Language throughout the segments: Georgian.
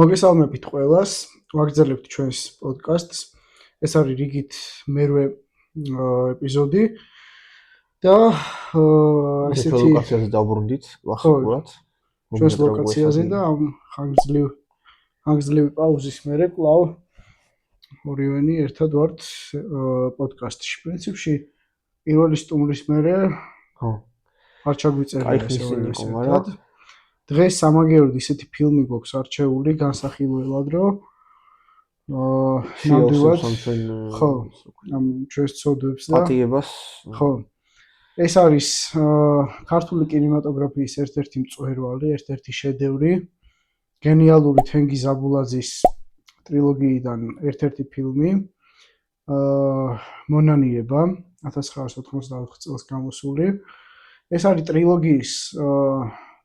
მოგესალმებით ყველას, ვაგრძელებთ ჩვენს პოდკასტს. ეს არის რიგით მერვე ეპიზოდი და ესეთი ლოკაციაზე დავბრუნდით კლასიკურად. ჩვენს ლოკაციაზე და ამ ხანგრძლივი პაუზის მერე კვლავ ორივენი ერთად ვართ პოდკასტში. პრინციპში პირველი სტუმრის მერე არ ჩაგვიწერია ეს ერთად. დღეს სამაგიეროდ ისეთი ფილმი გვაქვს არჩეული განსახილველად, რომ ნამდვილად ამ ჩვენს ცოდვებს და პატიებას ეს არის ქართული კინემატოგრაფიის ერთ-ერთი მწვერვალი, ერთ-ერთი შედევრი, გენიალური თენგიზ აბულაძის ტრილოგიიდან ერთ-ერთი ფილმი, მონანიება 1994 წელს გამოსული. ეს არის ტრილოგიის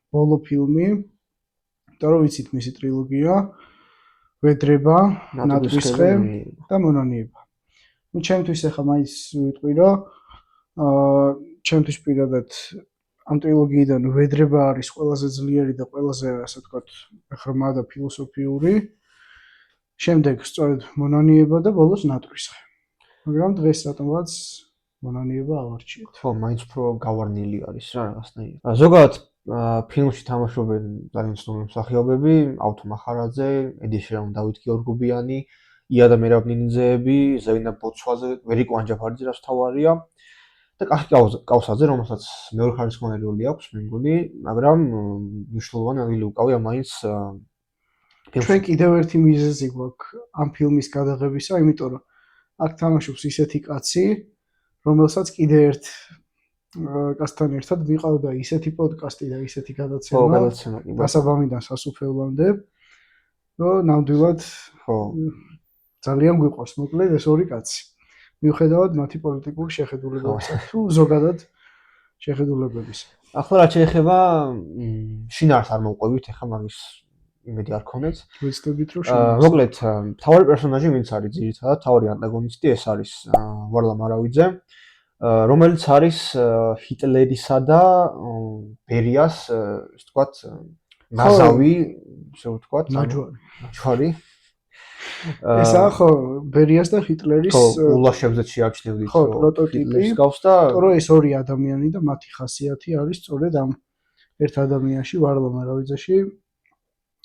ბოლო ფილმი, იმიტომ რომ ვიცით მისი ტრილოგია ვედრება, ნატრისხე და მონანიება. ჩემთვის ახლა მაინც ვიტყვი, რომ ჩემთვის პირადად ამ ტრილოგიიდან ვედრება არის ყველაზე ძლიერი და ყველაზე, ასე ვთქვათ, ღრმა და ფილოსოფიური. შემდეგ სწორედ მონანიება და ბოლოს ნატრისხე. მაგრამ დღეს რატომღაც მონანიება ავარჩიეთ. ხო, მაინც უფრო გავარნილი არის რა რაღაცნაირად. ზოგადად ფილმში თამაშობენ ძალიან ცნობილი მსახიობები, ავთო მახარაძე, ედი შერონ, დავით გიორგობიანი, იადა მერაბნინიძეები, ზევინა ბოცვაძე, ვერიკო ანჯაფარიძე რაც თავარია და კახი კავსაძე, რომელსაც მეორეხარისხოვანი როლი აქვს, მე მგონი, მაგრამ მნიშვნელოვანი ადგილი უკავია მაინც ჩვენ კიდევ ერთი მიზეზი გვაქვს ამ ფილმის გადაღებისა, იმიტომ რომ აქ თამაშობს ისეთი კაცი, რომელსაც კიდევ ერთ კაცთან ერთად მიყავდა ისეთი პოდკასტი და ისეთი გადაცემა გასაბამიდან სასუფევლამდე, რომ ნამდვილად ძალიან გვიყვარს მოკლედ ეს ორი კაცი. მიუხედავად მათი პოლიტიკური შეხედულებებისა თუ ზოგადად შეხედულებების. ახლა რაც შეეხება შინაარსს არ მოვყვებით, ახლა მაგის იმედი არ ქონეთ. ვიცდებით რომ მოკლედ მთავარი პერსონაჟი ვინც არის ძირითადად, მთავარი ანტაგონისტი ეს არის ვარლამ არავიძე, რომელიც არის ჰიტლერისა და ბერიას, ასე ვთქვათ, ნაზავი, ასე ვთქვათ, ნაჯვარი. ესა ხო ბერიას და ჰიტლერის ულაშებზე შეაჩნევდით პროტოტიპი, რომ ეს ორი ადამიანი და მათი ხასიათი არის სწორედ ამ ერთ ადამიანში, ვარლამ არავიძეში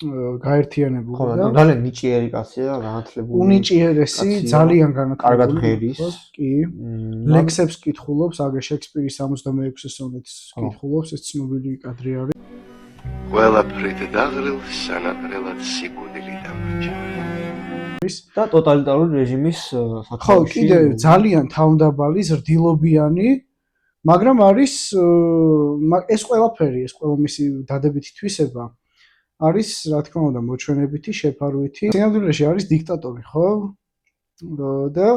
გაერთიანებული და ძალიან ნიჭიერი კაცია, განათლებული. უნიჭიერესი, ძალიან განათლებული. კარგად ღერის. კი. ლექსებს კითხულობს, აგერ შექსპირის 66 სონეტს კითხულობს, ეს ცნობილი კადრი არის. ყველაფრით დაღრილ სანატრელად სიკვდილი დამრჩა. და ტოტალიტარული რეჟიმის საფრთხეში. ხო, კიდე ძალიან თავმდაბალი, ზრდილობიანი, მაგრამ არის ეს ყველაფერი, ეს ყველა მისი დადებითი თვისება არის, რა თქმა უნდა, მოჩვენებითი, შეფარვითი. სინამდვილეში არის დიქტატორი, ხო? და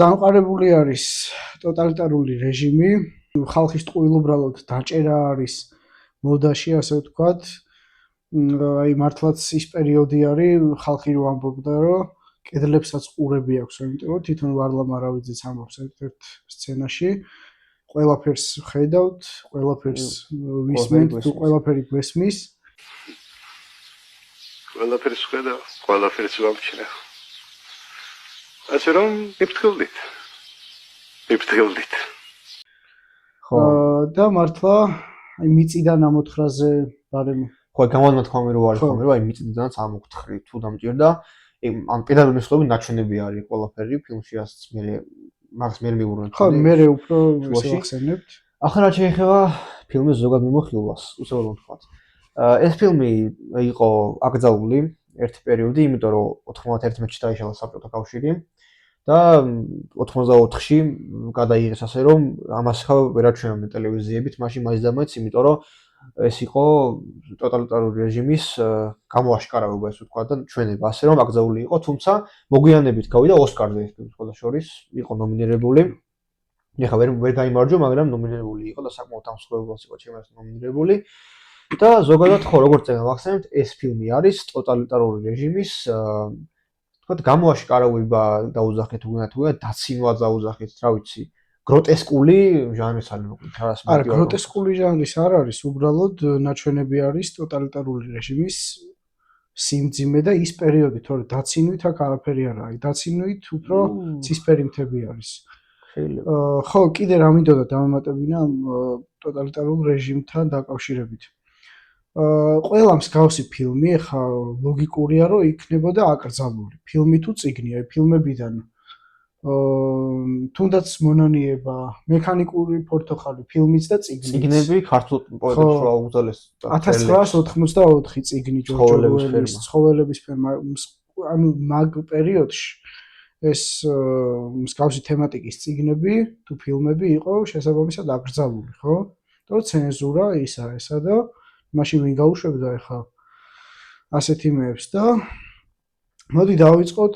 დამყარებული არის ტოტალიტარული რეჟიმი, ხალხის ტყუილ უბრალოდ დაჭერა არის მოდაში, ასე ვთქვათ. აი მართლაც ის პერიოდი არის, ხალხი რო ამბობდა, რომ კედლებსაც ყურები აქვს, იმიტომ რომ თვითონ ვარლამ არავიძეც ამბობს ერთ-ერთ სცენაში, ყველაფერს ხედავთ, ყველაფერს ვისმენთ, თუ ყველაფერი გვესმის. ყველაფერს ხედავ, ყველაფერს ვამჩნევ. ასე რომ მიფრთხილდით. ხო, და მართლა აი მიწიდან ამოთხრაზე ბარემ ხო, გამოდმათქვამი რო არის ხომ, რომ აი მიწიდანაც ამოგთხრი, თუ დამჭირდა, ამ პედაგოგიური მსვლელი ნაჩვენები არის ყველაფერი ფილმში, რასაც მაგას მე მივუბრუნებ. ხო, მე უფრო შევახსენებთ. ახლა რაც შეეხება ფილმის ზოგად მიმოხილვას, უცებად ვთქვათ. ეს ფილმი იყო აკრძალული ერთი პერიოდი, იმიტომ რომ 91-ში დაიშალა საბჭოთა კავშირი და 84-ში გადაიღეს ასე რომ ამას ხა ვერ აჩვენებდნენ ტელევიზიებით, მაშინ მაინც და მაინც, იმიტომ რომ ეს იყო ტოტალიტარული რეჟიმის გამოაშკარავება, ასე ვთქვათ და ჩვენება, ასე რომ აკრძალული იყო, თუმცა მოგვიანებით გავიდა ოსკარზე ეს ფილმი ყველა შორის, იყო ნომინირებული. ეხლა ვერ გაიმარჯვა, მაგრამ ნომინირებული იყო და საკმაოდ ამსხვრეველს იყო ჩემს ნომინირებული. და ზოგადად ხო, როგორც ვახსენებთ, ეს ფილმი არის ტოტალიტარული რეჟიმის, ვთქვათ, გამოაშკარავება დაუძახეთ უგნათუა, დაცინვა დაუძახეთ, რა ვიცი, გროტესკული ჟანრის არის მოკლედ რა არა, გროტესკული ჟანრის არ არის, უბრალოდ ნაჩვენები არის ტოტალიტარული რეჟიმის სიმძიმე და ის პერიოდი, თორე დაცინვით აქ არაფერი არ არის. დაცინვით უფრო ცისფერი მთები არის. შეიძლება. ხო, კიდე რა მინდოდა დამემატებინა ამ ტოტალიტარულ რეჟიმთან დაკავშირებით. ყველა მსგავსი ფილმი, ეხა ლოგიკურია, რომ იქნებოდა აკრძალული. ფილმი თუ წიგნი, აი ფილმებიდან თუნდაც მონანიება, მექანიკური პორტოხალი, ფილმიც და წიგნიც. წიგნები ქართულ პოეტებს რა უძალეს 1984 წიგნი ჯორჯ ორველის ცხოველების ფერმა. ანუ მაგ პერიოდში ეს მსგავსი თემატიკის წიგნები თუ ფილმები იყო შესაბამისად აკრძალული, ხო? და ცენზურა ესა და მაშინ ვინ გაუშვებდა ახლა ასეთი მეებს და მოდი დავიწყოთ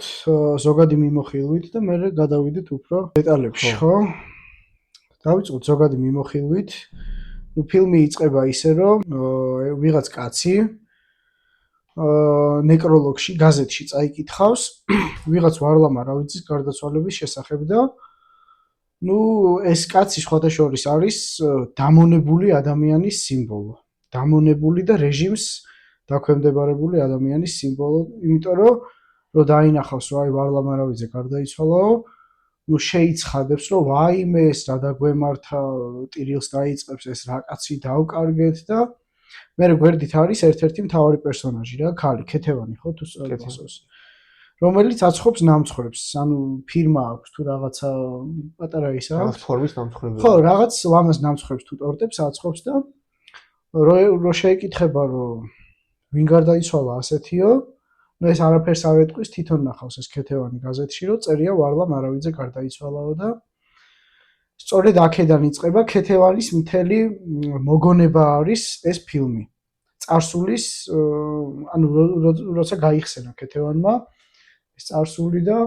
ზოგადი მიმოხილვით და მე გადავიდეთ უფრო დეტალებში, ხო? დავიწყოთ ზოგადი მიმოხილვით. ნუ ფილმი იწყება ისე, რომ ვიღაც კაცი ნეკროლოგში, გაზეთში წაიკითხავს ვიღაც ვარლამ არავიძის გარდაცვალების შესახებ და ნუ ეს კაცი სხვადასხვა არის დამონებული ადამიანის სიმბოლო. დამონებული და რეჟიმს დაქვემდებარებული ადამიანის სიმბოლო, იმიტომ რომ დაინახავს, რომ აი ვარლამ არავიძე გარდაიცვალაო, ნუ შეიცხადებს, რომ ვაიმე ეს რა დაგვემართა, ტირილს დაიწყებს ეს რა კაცი დავკარგეთ და მე გვერდით არის ერთ-ერთი მთავარი პერსონაჟი რა, ქალი, ქეთევანი ხო თუ სწორად გასწავს. რომელიც აცხობს ნამცხრებს, ანუ ფირმა აქვს თუ რაღაცა პატარა ისა. რაღაც ფორმის ნამცხრები. ხო, რაღაც ლამაზ ნამცხრებს თუ ტორტებს აცხობს და რო შეეკითხება, რომ ვინ გარდაიცვალა ასეთიო, ნუ ეს არაფერს არ ეტყვის, თვითონ ნახავს ეს ქეთევანი გაზეთში, რომ წერია ვარლამ არავიძე გარდაიცვალაო და სწორედ აქედან იწყება ქეთევანის მთელი მოგონება არის ეს ფილმი. წარსულის, ანუ როცა გაიხსენა ქეთევანმა ეს წარსული და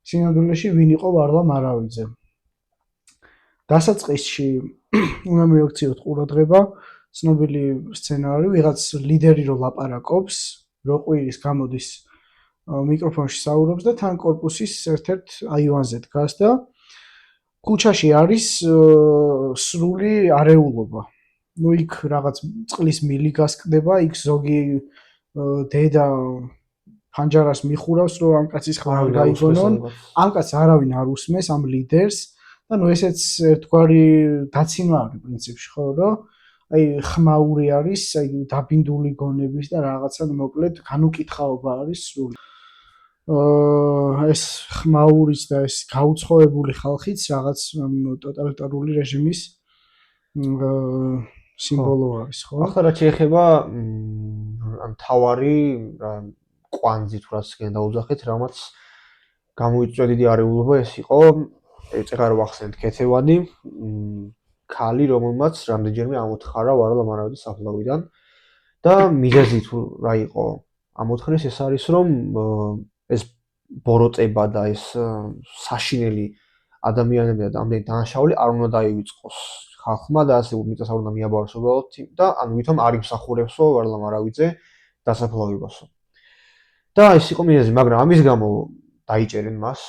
სინამდვილეში ვინ იყო ვარლამ არავიძე. დასაწყისში უნდა მიაქციოთ ყურადღება, ცნობილი სცენა არის, ვიღაც ლიდერი რო ლაპარაკობს, რო ყვირის გამოდის მიკროფონში საუბრობს და თან კორპუსის ერთ-ერთ აივანზე დგას და ქუჩაში არის სრული არეულობა. ნუ იქ რაღაც წყლის მილი გასკდება, იქ ზოგი დედა ფანჯარას მიხურავს, რომ ამ კაცის ხმა გაიგონონ. ამ კაცს არავინ არ უსმეს, ამ ლიდერს და ნუ ესეც ერთგვარი დაცინვა არის პრინციპში, ხო, რომ აი ხმაური არის, აი დაბინდული გონების და რაღაცა მოკლედ განუკითხაობა არის სრული. ეს ხმაურის და ეს გაუცხოებული ხალხიც რაღაც ტოტალიტარული რეჟიმის სიმბოლო არის, ხო? ახლა რაც შეეხება ამ თავარი კვანძი თუ რაც გენ დაუძახეთ, რამაც გამოიწვია დიდი არეულობა, ეს იყო ეხლა რო ახსენეთ ქეთევანი, ქალი, რომელმაც რამდენჯერმე ამოთხარა ვარლამ არავიძის საფლავიდან და მიზეზი თუ რა იყო ამოთხრის, ეს არის რომ ეს ბოროტება და ეს საშინელი ადამიანები და ამდენი დანაშაული არ უნდა დაივიწყოს ხალხმა და ასე მიწას არ უნდა მიაბაროს უბრალოდ და ანუ ვითომ არ იმსახურებსო ვარლამ არავიძე დასაფლავებასო. და ეს იყო მიზეზი, მაგრამ ამის გამო დაიჭერენ მას,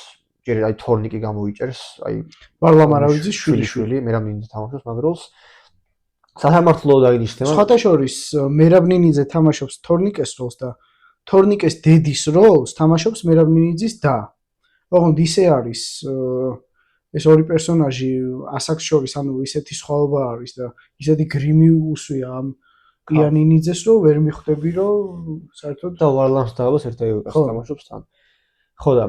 ჯერ აი თორნიკი გამოიჭერს, აი ვარლამ არავიძის შვილი, მერაბნინიძე თამაშობს მაგ როლს. სასამართლო დაინიშნება. სხვათა შორის მერაბნინიძე თამაშობს თორნიკეს როლს და თორნიკეს დედის როლს თამაშობს მერაბნინიძის და. ოღონდ ისე არის ეს ორი პერსონაჟი ასაკს შორის, ანუ ისეთი სხვაობა არის და ისეთი გრიმი უსვია ამ პიანინიძეს, რომ ვერ მიხვდები, რომ საერთოდ და ვარლამს დააბას ერთადერთი კაცი თამაშობს თან. ხო და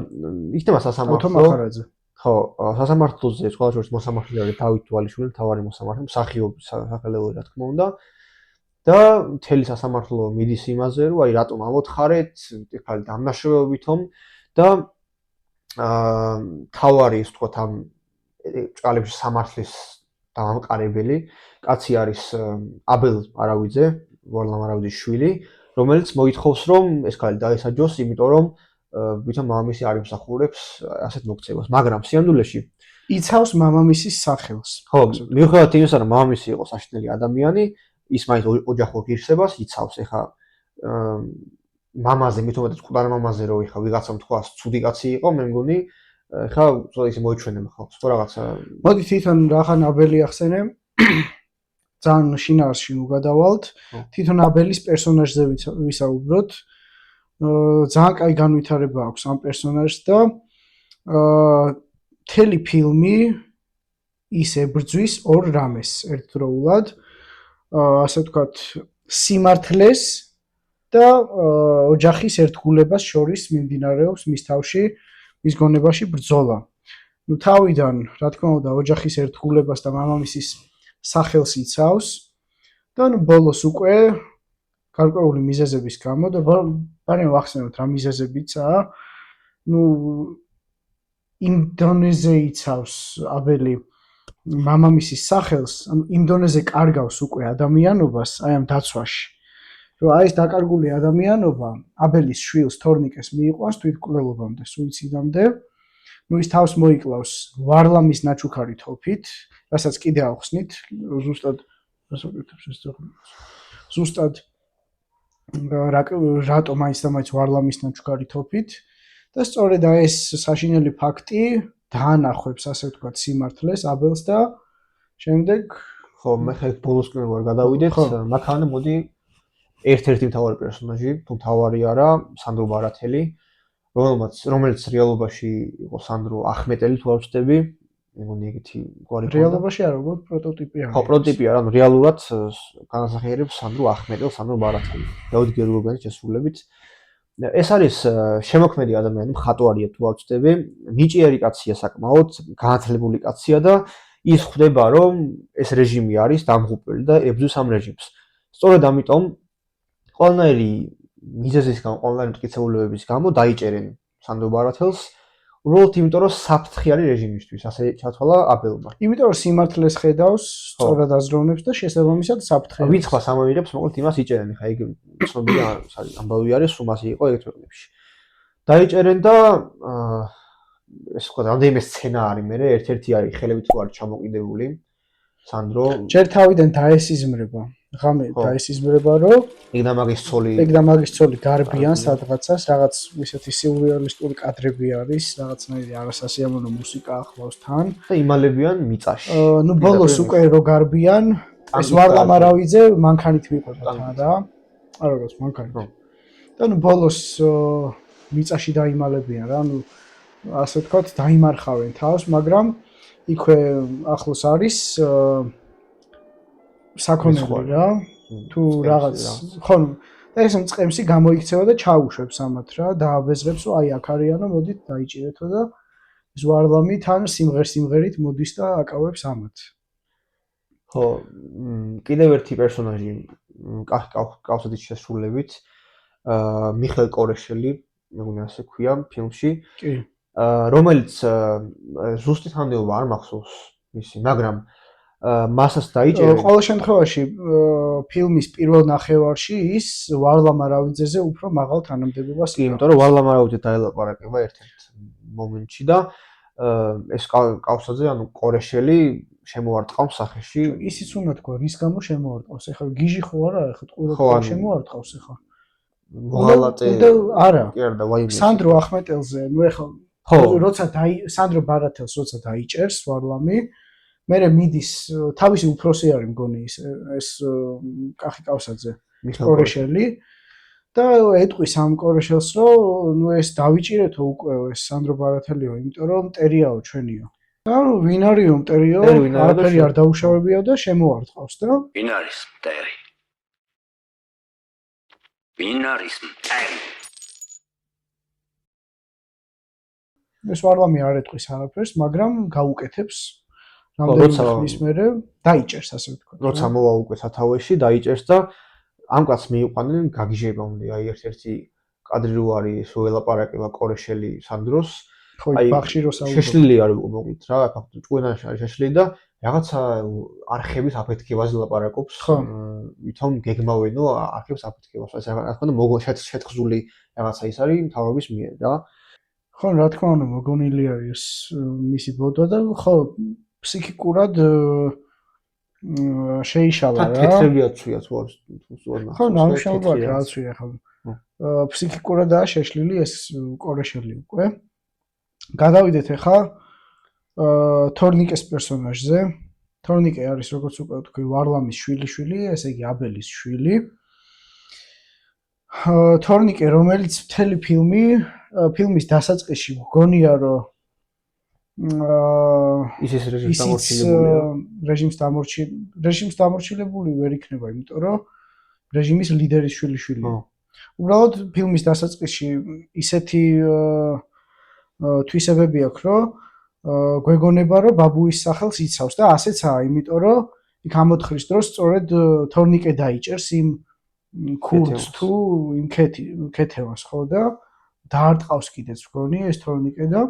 იქნება სასამართლო. ხო, სასამართლოზე სხვა შორის მოსამართლე არის დავით თვალიშვილი, მთავარი მოსამართლე, მსახიობი, სახელოვანი რა თქმა უნდა. და მთელი სასამართლო მიდის იმაზე, რომ აი რატომ ამოთხარეთ, ხალი დამნაშავეობითომ და თავარი ის თქვა ამ ჭალებში სამართლის დამამყარებელი კაცი არის აბელ არავიძე, ვარლამ არავიძის შვილი, რომელიც მოითხოვს რომ ეს ხალი დაესაჯოს, იმიტომ რომ ვითომ მამამისი არ იმსახურებს ასეთ მოქცევას, მაგრამ სიამდვილეში იცავს მამამისის სახელს. ხო, მიუხედავად იმისა, რომ მამამისი იყო საშინელი ადამიანი, ის მაინც ოჯახურ ღირსებას იცავს. ეხა მამაზე, მithometes ყუდარ მამაზე რო ეხა ვიღაცამ თქვას, ცუდი კაცი იყო, მე მგონი, ეხა უბრალოდ ისე მოიჩვენება ხალხს, ხო რაღაცა. მოდი თვითონ რახან აბელი ახსენე. ძალიან შინაარსში მოგადავალთ. თვითონ აბელის პერსონაჟზე ვისაუბროთ. ძალიან კაი განვითარება აქვს ამ პერსონაჟს და მთელი ფილმი ის ებრძვის ორ რამეს ერთდროულად, ასე ვთქვათ, სიმართლეს და ოჯახის ერთგულებას შორის მიმდინარეობს მის თავში, მის გონებაში ბრძოლა. ნუ თავიდან, რა თქმა უნდა, ოჯახის ერთგულებას და მამამისის სახელს იცავს და ნუ ბოლოს უკვე გარკვეული მიზეზების გამო და ბარემ ვახსენოთ რა მიზეზებიცაა. ნუ იმ დონეზე იცავს აბელი მამამისის სახელს, იმ დონეზე კარგავს უკვე ადამიანობას აი ამ დაცვაში. რომ აი ეს დაკარგული ადამიანობა აბელის შვილს თორნიკეს მიიყვანს თვითმკვლელობამდე, სუიციდამდე. ნუ ის თავს მოიკლავს ვარლამის ნაჩუქარი თოფით, რასაც კიდე ახსნით, ზუსტად რატო მაინც და მაინც ვარლამის ნაჩუქარი თოფით და სწორედ აი ეს საშინელი ფაქტი დაანახებს, ასე ვთქვათ, სიმართლეს აბელს და შემდეგ ხო, მე ხე ბოლოსკენ ვარ გადავიდეთ, მაქანე მოდი ერთ-ერთი მთავარი პერსონაჟი, თუ მთავარი არა, სანდრო ბარათელი, რომელიც რეალობაში იყო სანდრო ახმეტელი თუ არ ვცდები, მეგონი ეგეთი გვარი ქონდა. რეალობაში არა, უბრალოდ პროტოტიპია. ხო, პროტოტიპია, ანუ რეალურად განასახიერებს სანდრო ახმეტელს, სანდრო ბარათელი. დავით გერგოვანის შესრულებით. ეს არის შემოქმედი ადამიანი, მხატვარია თუ არ ვცდები, ნიჭიერი კაცია საკმაოდ, განათლებული კაცია და ის ხვდება, რომ ეს რეჟიმი არის დამღუპველი და ებრძვის ამ რეჟიმს. სწორედ ამიტომ ყველანაირი მიზეზის გამო, ყველანაირი მტკიცებულებების გამო დაიჭერენ სანდრო ბარათელს, უბრალოდ იმიტომ რომ საფრთხე არის რეჟიმისთვის, ასე ჩათვალა აბელმა. იმიტომ რომ სიმართლეს ხედავს, სწორად აზროვნებს და შესაბამისად საფრთხეს. ვინც ხარ სამომირებს, მოკლედ იმას იჭერენ, ხა იგი ცნობილია ამბავი არის, სუმასი იყო ეგ ქვეყნებში. დაიჭერენ და ეს ხო რამდენიმე სცენა არის, მე ერთ-ერთი არის ხელებით თუ არ ჩამოყიდებული სანდრო. ჯერ თავიდან დაესიზმრება, ღამე დაესიზმრება, რომ ეგ და მაგის ცოლი გარბიან სადღაცას, რაღაც ისეთი სიურრეალისტური კადრები არის, რაღაცნაირი არასასიამოვნო მუსიკა ახლავს თან და იმალებიან მიწაში. ნუ ბოლოს უკვე რო გარბიან, ეს ვარლამ არავიძე მანქანით მიყვება თან რა. არა როგორც მანქანით. და ნუ ბოლოს მიწაში დაიმალებიან რა, ნუ ასე ვთქვათ, დაიმარხავენ თავს, მაგრამ იქვე ახლოს არის საქონელი რა, თუ რაღაც ხო და ეს მწყემსი გამოიქცევა და ჩაუშვებს ამათ რა, დააბეზრებს, რომ აი აქ არიანო, მოდით დაიჭირეთო და ეს ვარლამი თან სიმღერით მოდის და აკავებს ამათ. ხო, კიდევ ერთი პერსონაჟი კავსადის შესრულებით, მიხელ კორეშელი, მეგონი ასე ქვია ფილმში. კი. რომელიც ზუსტი თანამდებობა არ მახსოვს მისი, მაგრამ მასაც დაიჭერენ. ყოველ შემთხვევაში ფილმის პირველ ნახევარში ის ვარლამ არავიძეზე უფრო მაღალ თანამდებობას კი, იმიტომ რომ ვარლამ არავიძე დაელაპარაკება ერთ-ერთ მომენტში და ეს კავსაძე, ანუ კორეშელი შემოარტყავს სახეში. ისიც უნდა თქვა, რის გამო შემოარტყავს? ეხლა გიჟი ხო არა, ეხლა ყურადღება შემოარტყავს ეხლა. მოღალატე არა. კი არა და ვაიმე. სანდრო ახმეტელზე, ნუ ეხლა როცა სანდრო ბარათელს როცა დაიჭერს ვარლამი, მერე მიდის თავისი უფროსი არის მგონი ეს კახი კავსაძე კორეშელი და ეტყვის ამ კორეშელს რომ ნუ ეს დავიჭირეთო უკვე ეს სანდრო ბარათელიო, იმიტომ რომ მტერიაო ჩვენიო. და ვინ არისო მტერიო? არაფერი არ დაუშავებიო და შემოარტყავს და ვინ არის მტერი? ვინ არის მტერი? ეს ვარლამი არ ეტყვის არაფერს, მაგრამ გაუკეთებს რამდენიმე ხნის მერე დაიჭერს, ასე ვთქვათ. როცა მოვა უკვე სათავეში, დაიჭერს და ამ კაცს მიიყვანენ გაგიჟებამდე. აი ერთ-ერთი კადრი რო არის, რო ელაპარაკება კორეშელი სანდროს. ხო, ბახში რო საუბრობ. შეშლილი არის მოკლედ რა, ფაქტობრივად ჭკვიანაში არის შეშლილი და რაღაცა არხების აფეთქებაზე ლაპარაკობს. ვითომ გეგმავენო არხებს აფეთქებას. ეს რა თქმა უნდა შეთხზული რაღაცა ის არის მთავრობის მიერ რა. ხო, რა თქმა უნდა, მოგონილი არის მისი ბოდვა და ხო, ფსიქიკურად შეიშალა რა. თეთრები აცვია თუ არ ვსწორებ. ხო, ნამუშევრად რა აცვია ხო. ფსიქიკურადაა შეშლილი ეს კორეშელი უკვე. გადავიდეთ ახლა თორნიკეს პერსონაჟზე. თორნიკე არის როგორც უკვე ვთქვი, ვარლამის შვილიშვილი, ესე იგი აბელის შვილი. თორნიკე, რომელიც მთელი ფილმის დასაწყისში მგონია, რომ ისიც რეჟიმს დამორჩილებული ვერ იქნება, იმიტომ რომ რეჟიმის ლიდერის შვილიშვილია. უბრალოდ ფილმის დასაწყისში ისეთი თვისებები აქვს, რომ გვეგონება, რომ ბაბუის სახელს იცავს და ასეცაა, იმიტომ რომ იქ ამოთხრის დროს სწორედ თორნიკე დაიჭერს იმ ქურდს თუ იმ ქეთევას, ხო და დაარტყავს კიდეც მგონი ეს თორნიკე და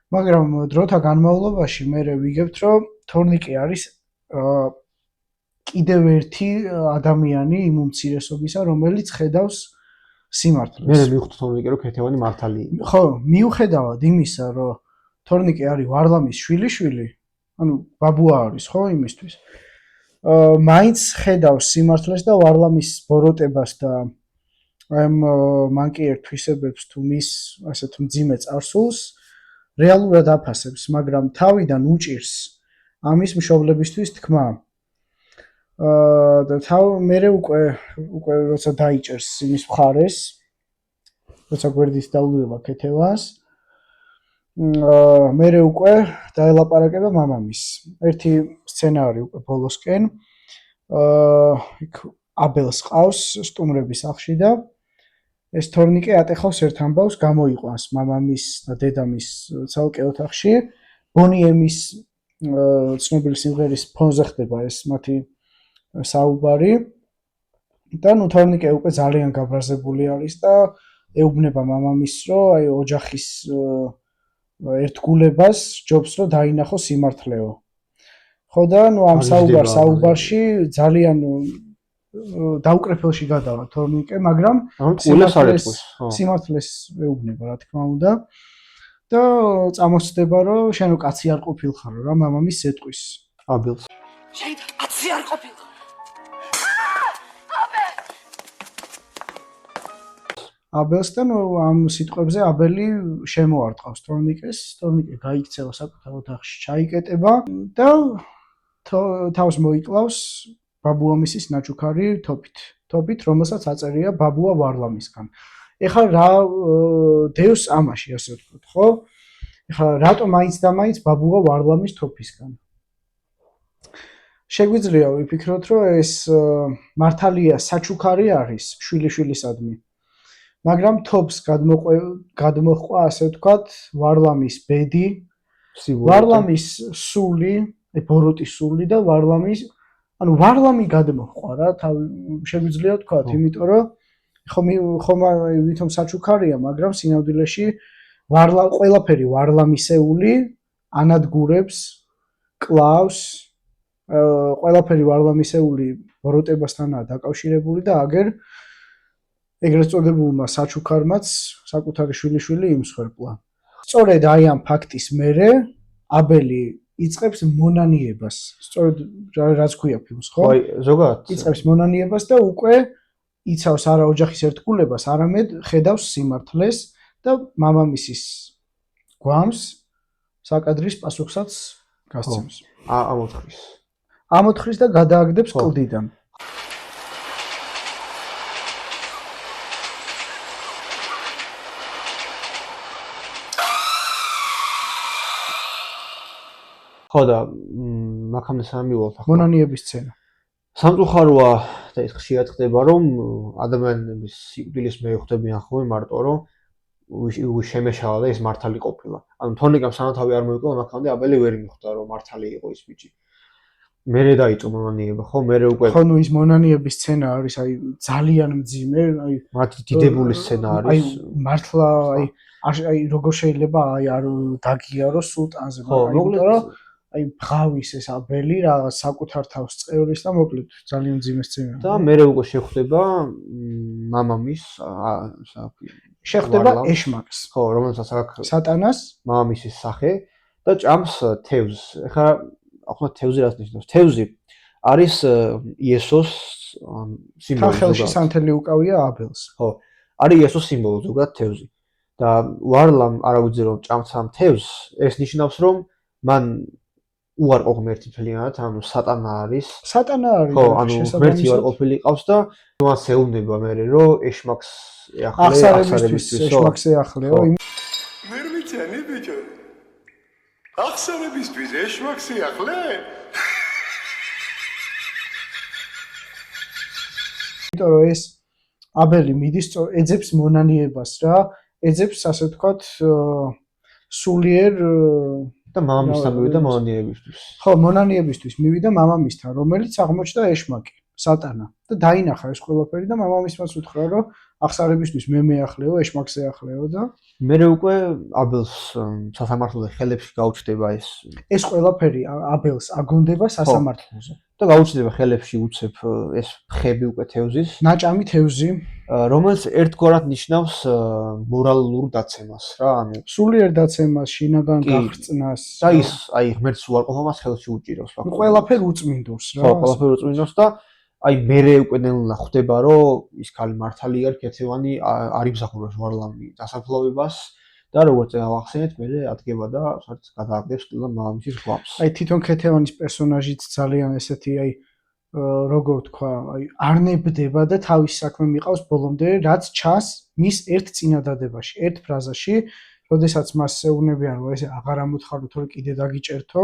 მაგრამ დროთა განმავლობაში მე ვიგებთ, რომ თორნიკე არის კიდევ ერთი ადამიანი იმ უმცირესობისა, რომელიც ხედავს სიმართლეს. მე მივხვდი თორნიკე, რომ ქეთევანი მართალი იყო. ხო, მიუხედავად იმისა, რომ თორნიკე არის ვარლამის შვილიშვილი, ანუ ბაბუა არის, ხო, იმისთვის. მაინც ხედავს სიმართლეს და ვარლამის ბოროტებას და ამ მანკიერ თვისებებს თუ მის ასეთ მძიმე წარსულს რეალურად აფასებს, მაგრამ თავიდან უჭირს ამის მშობლებისთვის თქმა. და მე უკვე როცა დაიჭერს იმის მხარეს, როცა გვერდით დაუდება ქეთევას, მე უკვე დაელაპარაკება მამამის. ერთი სცენა არის უკვე ბოლოსკენ. იქ აბელს ყავს სტუმრების სახლში და ეს თორნიკე ატეხავს ერთ ამბავს, გამოიყვანს მამამის და დედამის ცალკე ოთახში. ბონიემის ცნობილი სიმღერის ფონზე ხდება ეს მათი საუბარი და ნუ თორნიკე უკვე ძალიან გაბრაზებული არის და ეუბნება მამამის, რომ აი ოჯახის ერთგულებას ჯობს, რომ დაინახოს სიმართლეო. ხო და ნუ ამ საუბარში ძალიან დაუკრეფელში გადავა თორნიკე, მაგრამ სიმართლეს ეუბნება, რა თქმა უნდა. და წამოსწდება, რომ შენ კაცი არ ყოფილხარო რა მამამის ზეთყვის. აბელს. შენ კაცი არ ყოფილხარ. აბელსთან ამ სიტყვებზე აბელი შემოარტყავს თორნიკეს. თორნიკე გაიქცევა საკუთარ ოთახში, ჩაიკეტება და თავს მოიკლავს ბაბუამისის ნაჩუქარი თოფით, რომელსაც აწერია ბაბუა ვარლამისგან. ეხლა რა დევს ამაში, ასე ვთქვათ, ხო? ეხლა რატომ მაინც და მაინც ბაბუა ვარლამის თოფისგან? შეგვიძლია ვიფიქროთ, რომ ეს მართალია საჩუქარი არის შვილიშვილისადმი. მაგრამ თოფს გადმოჰყვა, ასე ვთქვათ, ვარლამის ბედი, ვარლამის სული, ბოროტის სული და ვარლამი გადმოჰყვა რა, შეგვიძლია ვთქვათ, იმიტომ რომ ხომ ვითომ საჩუქარია, მაგრამ სინამდვილეში ყველაფერი ვარლამისეული ანადგურებს, კლავს, ყველაფერი ვარლამისეული ბოროტებასთანაა დაკავშირებული და აგერ ეგრეთ წოდებულმა საჩუქარმაც საკუთარი შვილიშვილი იმსხვერპლა. სწორედ აი ამ ფაქტის მერე აბელი იწყებს მონანიებას. სწორედ რაც ქვია ფილმს, ხო? აი, ზოგადად იწყებს მონანიებას და უკვე იცავს არა ოჯახის ერთგულებას, არამედ ხედავს სიმართლეს და მამამისის გვამს საკადრის პასუხსაც გასცემს. ამოთხრის და გადააგდებს კლდიდან. ხო და მაგამდე სამივალთ ახლა მონანიების სცენა. სამწუხაროა და ეს ხშირად ხდება, რომ ადამიანების სიკვდილის მეუხდებიან ხოლმე მარტო რომ შემეშალა და ეს მართალი ყოფილა. ანუ თორნიკემ სანათავი არ მოიკლა, მაგამდე აბელი ვერ მიხვდა რომ მართალი იყო ის ბიჭი. მერე დაიწყო მონანიება, ხო, მერე უკვე ხო, ნუ ის მონანიების სცენა არის, აი ძალიან მძიმე, აი მათი დიდებული სცენა არის. აი მართლა აი როგორ შეიძლება აი არ დაგიარო სულტანზე, მაგრამ აი ბღავის ეს აბელი რა საკუთარ თავს წევრის და მოკლედ ძალიან მძიმე სცენა. და მერე უკვე შეხვდება მამამის შეხვდება ეშმაკს. ხო, რომელსაც აქვს სატანას მამამისის სახე და ჭამს თევზს. ეხლა ახლა თევზი რას ნიშნავს? თევზი არის იესოს სიმბოლო. ხელში სანთელი უკავია აბელს. ხო, არის იესოს სიმბოლო ზოგადად თევზი. და ვარლამ არ აღვიძე რომ ჭამს ამ თევზს, ეს ნიშნავს რომ მან უარყოფ ღმერთი თლიანად, ანუ სატანა არის. სატანა არის. ხო, ანუ ღმერთი უარყოფილი ყავს და მას ეუბნება მე რომ ეშმაკს ეახლე, აღსარებისთვის ეშმაკს ეახლეო. ვერ ვიცანი ბიჭო. აღსარებისთვის ეშმაკს ეახლე? იმიტომ რომ ეს აბელი მიდის ეძებს მონანიებას რა, ეძებს ასე ვთქვათ სულიერ და მამამისთან მივიდა მონანიებისთვის. ხო, მონანიებისთვის მივიდა მამამისთან, რომელიც აღმოჩნდა ეშმაკი, სატანა და დაინახა ეს ყველაფერი და მამამისმაც უთხრა, რომ აღსარებისთვის მე მეახლეო, ეშმაკს ეახლეო და მერე უკვე აბელს სასამართლოზე ხელებში გაუჩნდება ეს ყველაფერი აბელს აგონდება სასამართლოზე. და გაუჩნდება ხელებში უცებ ეს ხები უკვე თევზის, ნაჭამი თევზი, რომელიც ერთგვარად ნიშნავს მორალურ დაცემას რა, ანუ სულიერ დაცემას, შინაგან გახრწნას და ის აი ღმერთს უარყოფას ხელში უჭირავს ფაქტობრივად. ყველაფერი უწმინდოს რა. ხო, ყველაფერი უწმინდოს და აი მერე უკვე ნელა ხვდება რომ ის ქალი მართალი არის, კეთევანი არ იმსახურებს ვარლამი დასაფლავებას და როგორც ავახსენეთ, მერე ადგება და სადაც გადააგდებს ყველა მამამისის გვამს. აი თვითონ კეთევანის პერსონაჟიც ძალიან ესეთი აი როგორ ვთქვა, აი არ ნებდება და თავის საქმე მიყავს ბოლომდე, რაც ჩანს მის ერთ წინადადებაში, ერთ ფრაზაში, როდესაც მას ეუბნებიან რომ ესე აღარ ამოთხარო თორე კიდე დაგიჭერთო.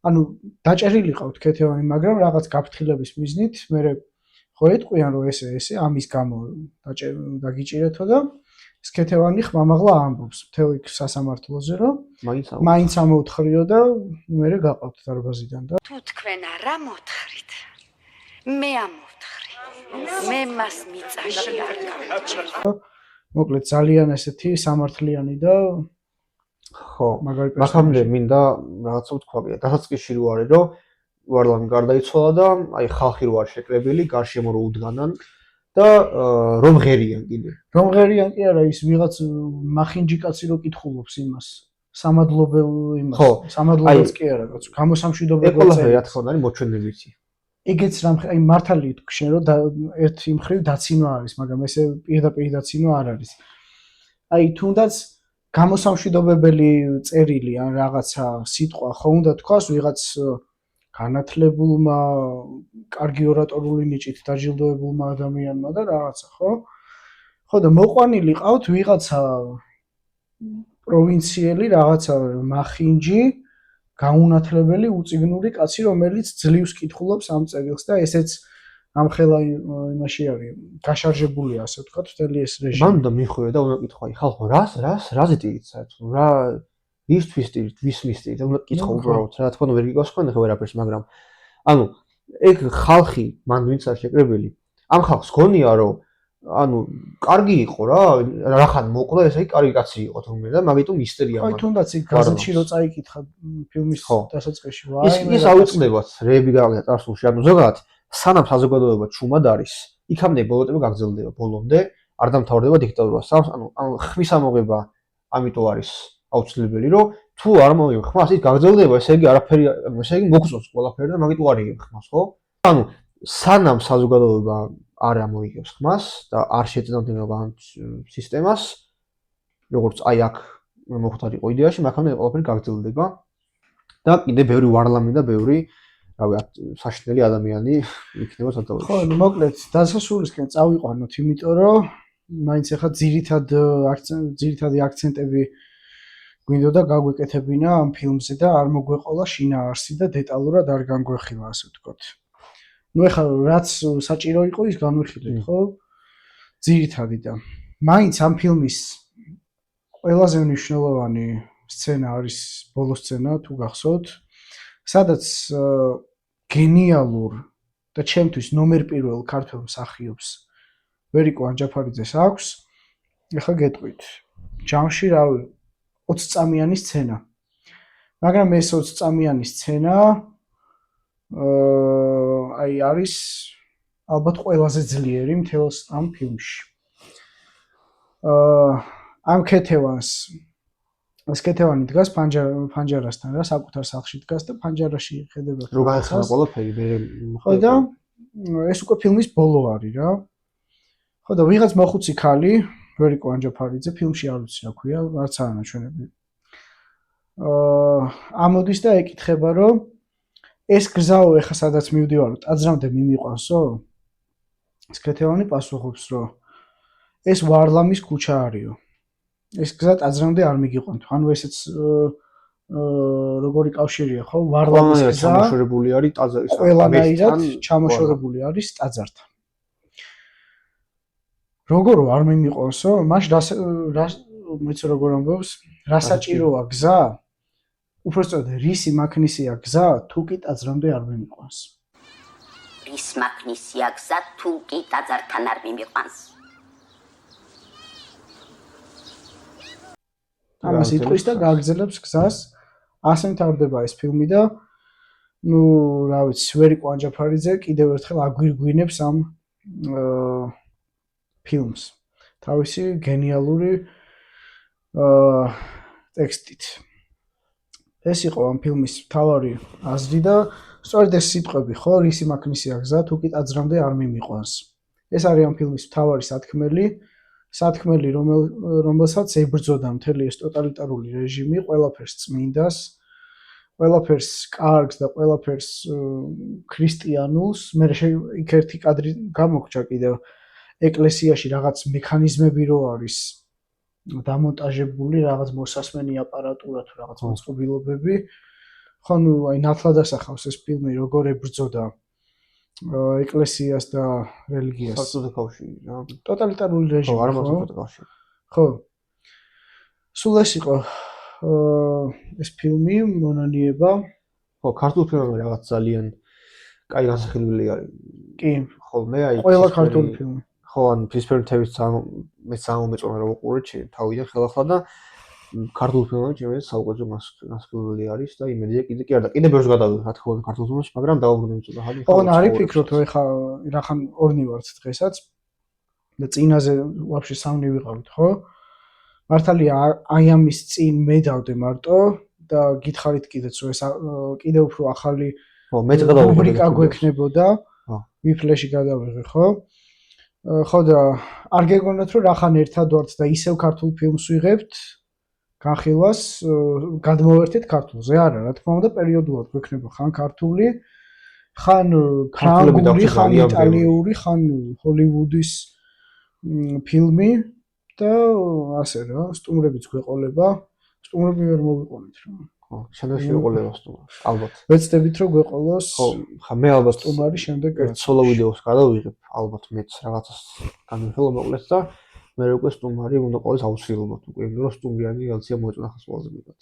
ანუ დაჭერილი ყავთ კეთევანი, მაგრამ რაღაც გაფრთხილების მიზნით მერე ხო ეტყვიან რომ ესე ამის გამო დაგიჭირეთო და კეთევანი ხმამაღლა ამბობს მთელ იქ სასამართლოზე რომ მაინც ამოუთხრიო და მერე გაყავთ დარბაზიდან და თუ თქვენ არ ამოთხრით მე ამოვთხრი მე მას მიწაში არ გავიჭერ მოკლედ ძალიან ესეთი სამართლიანი და ხო მაგამდე მინდა რაღაცა ვთქვა დასაწყისში რო არის რომ ვარლამი გარდაიცვალა და აი ხალხი რო არ შეკრებილი გარშემო რო უდგანან და რომ ღერიან კიდე. რომ ღერიან კი არა ის ვიღაც მახინჯი კაცი რო კითხულობს იმას. სამადლობელ იმას. სამადლობელს კი არა კაცო. გამოსამშვიდობელ გაწერი. ეკოლაფე რა თქმა უნდა არის მოჩვენებითი. ეგეც რამ აი მართალი თქვენ რომ ერთი მხრივ დაცინვა არის, მაგრამ ესე პირდაპირ დაცინვა არ არის. აი თუნდაც გამოსამშვიდობებელი წერილი ან რაღაცა სიტყვა ხო უნდა თქვას ვიღაც განათლებულმა, კარგი ორატორული ნიჭით დაჯილდოებულმა ადამიანმა და რაღაცა, ხო? ხო და მოყვანილი ყავთ ვიღაცა პროვინციელი, რაღაცა მახინჯი, გაუნათლებელი, უწიგნური კაცი, რომელიც ძლივს კითხულობს ამ წერილს და ესეც ამხელა იმაში არის, გაშარჟებულია, ასე ვთქვათ, მთელი ეს რეჟიმი. მან უნდა მიხვიო და უნდა კითხო, აი ხალხო, რაზე ტირით საერთოდ? რა ისთვის ტირით, ვის მისტირით? უნდა კითხო უბრალოდ, რა თქმა უნდა ვერ გიგავს თქვენ ხო ვერაფერს, მაგრამ ანუ ეგ ხალხი მან ვინც არ შეკრებილი, ამ ხალხს გონია რომ ანუ კარგი იყო რა ხან მოკლა ეს აი კარგი კაცი იყო თუმცა და მაგიტომ ისტერია მაგ. აი თუნდაც იქ გაზეთში რო წაიკითხა ფილმის დასაწყისში, ვაი ის აუწყდებათ რეები გავაკეთა წარსულში, ანუ ზოგადად სანამ საზოგადოება ჩუმად არის, იქამდე ბოლოტება გაგრძელდება ბოლომდე, არ დამთავრდება დიქტატურა. ანუ ხმის ამოღება ამიტომ არის აუცილებელი, რომ თუ არ მოვიღებ ხმას, ის გაგრძელდება, ესე იგი არაფერი, ესე იგი მოგწონს ყველაფერი და მაგით არ იღებ ხმას, ხო? ანუ სანამ საზოგადოება არ ამოიღებს ხმას და არ შეწინააღმდეგება ამ სისტემას, როგორც აი აქ მოხდარიყო იდეაში, მაგამდე ყველაფერი გაგრძელდება და კიდე ბევრი ვარლამი და ბევრი რავი, საშინელი ადამიანი იქნება სათავეში. ხო, მოკლედ დასასრულისკენ წავიყვანოთ, იმიტომ რომ მაინც ახლა ძირითადი აქცენტები გვინდოდა გაგვეკეთებინა ამ ფილმზე და არ მოგვეყოლა შინაარსი და დეტალურად არ განგვეხილა, ასე ვთქვათ. ნუ ახლა რაც საჭირო იყო, ის განვიხილეთ, ხო? ძირითადი და მაინც ამ ფილმის ყველაზე მნიშვნელოვანი სცენა არის ბოლო სცენა, თუ გახსოვთ, სადაც გენიალურ და ჩემთვის ნომერ პირველ ქართველ მსახიობს ვერიკო ანჯაფარიძეს აქვს. ახლა გეტყვით. ჯამში რავი 20 წამიანი სცენა. მაგრამ ეს 20 წამიანი სცენა აი არის ალბათ ყველაზე ძლიერი მთელ ამ ფილმში. ამ კეთევანს ეს კეთევანი დგას ფანჯარასთან რა, საკუთარ სახლში დგას და ფანჯარაში ხედება რაღაცას. რა ყველაფერი მე ხო და ეს უკვე ფილმის ბოლო არის რა. ხო და ვიღაც მოხუცი ქალი ვერიკო ანჯაფარიძე ფილმში არ ვიცი რა ქვია, არც არ ნაჩვენები. ამოდის და ეკითხება, რომ ეს გზაო ეხა სადაც მივდივარო, ტაძრამდე მიმიყვანსო? ეს ქეთევანი პასუხობს, რომ ეს ვარლამის ქუჩა არისო. ეს გზა ტაძრამდე არ მიგიყვანთ. ანუ ესეც როგორი კავშირია, ხო? ვარლამის გზა ჩამოშორებული არის ტაძრის ყველანაირად ჩამოშორებული არის ტაძართან. როგორ არ მიმიყვანსო? მაშინ მეც როგორ ამბობს, რა საჭიროა გზა? უბრალოდ რისი მაქნისია გზა, თუ კი ტაძრამდე არ მიმიყვანს. რის მაქნისია გზა, თუ კი ტაძართან არ მიმიყვანს. ამას იტყვის და გააგრძელებს გზას. ასე მთავრდება ეს ფილმი და ნუ რა ვიცი, ვერი კვანჯაფარიძე კიდევ ერთხელ აგვირგვინებს ამ ფილმს. თავისი გენიალური ტექსტით. ეს იყო ამ ფილმის მთავარი აზრი და სწორედ ეს სიტყვები, ხო, რისი მაქნისია გზა, თუ კი ტაძრამდე არ მიმიყვანს. ეს არის ამ ფილმის მთავარი სათქმელი, რომელსაც ებრძოდა მთელი ეს ტოტალიტარული რეჟიმი, ყველაფერს წმინდას, ყველაფერს კარგს და ყველაფერს ქრისტიანულს. მე იქ ერთი კადრი გამოგჭა კიდევ ეკლესიაში რაღაც მექანიზმები რო არის დამონტაჟებული, რაღაც მოსასმენი აპარატურა თუ რაღაც მოწყობილობები. ხო, ნუ აი ნათლად ასახავს ეს ფილმი, როგორ ებრძოდა ეკლესიას და რელიგიას. საბჭოთა კავშირი რა. ტოტალიტარული რეჟიმი. ხო, არ საბჭოთა კავშირი. ხო. სულ ეს იყო ეს ფილმი, მონანიება. ხო, ქართულ ფილმებში რაღაც ძალიან კაი განსახილველი არის. კი, ხოლმე აი ყველა ქართული ფილმი. ხო, ან ფისფერი თემის მე სამომეწონა რომ უყურე თავიდან ხელახლა და ქართულ ფილმებში მე საუკეთესო განსახილველი არის და იმედია კიდე არა და კიდე ბევრს გადავიდეთ რა თქმა უნდა ქართულ ფილმებში, მაგრამ დავუბრუნდეთ ცოტა ხანი. ხო, არის ფიქრობ რომ ეხა რახან ორნი ვართ დღესაც და წინაზე ვაფშე სამნი ვიყავით, ხო? მართალია აი ამის წინ მე დავდე მარტო და გითხარით კიდეც რომ ეს კიდე უფრო ახალი ხო, მეც გადავიღე რუბრიკა გვექნებოდა. ხო. ვიფლეში გადავიღე, ხო? ხო და არ გეგონათ რომ რახან ერთად ვართ და ისევ ქართულ ფილმს ვიღებთ განხილვას გადმოვერთეთ ქართულზე. არა, რა თქმა უნდა პერიოდულად გვექნება ხან ქართული, ხან ფრანგული, ხან იტალიური, ხან ჰოლივუდის ფილმი და ასე რა, სტუმრებიც გვეყოლება. სტუმრები ვერ მოვიყოლით რა. ხო, შემდეგში ვიყოლება სტუმარი. ალბათ. ვეცდებით რომ გვეყოლოს. ხო, ხა მე ალბათ სტუმარი შემდეგ ერთ სოლო ვიდეოს გადავიღებ, ალბათ მეც რაღაცას განვიხილო მოკლედ და მე უკვე სტუმარი უნდა ყოლოს აუცილებლად უკვე, რომ სტუმრიანი რეალიზაცია მოეწონა ხას ყველაზე მეტად.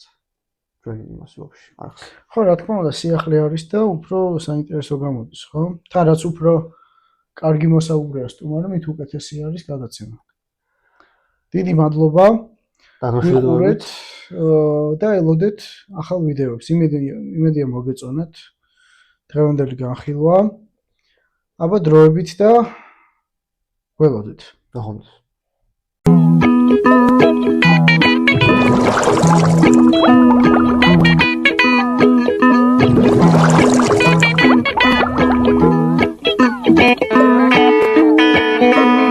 ჩვენ იმას ვაფშე არ ხს. ხო, რა თქმა უნდა, სიახლე არის და უფრო საინტერესო გამოდის, ხო? თან რაც უფრო კარგი მოსაუბრეა სტუმარი, მით უკეთესი არის გადაცემა. დიდი მადლობა. დაგვიყვებით და ელოდეთ ახალ ვიდეოებს. იმედია მოგეწონათ დღევანდელი განხილვა. აბა დროებით და ველოდეთ. ნახოთ. Thank you.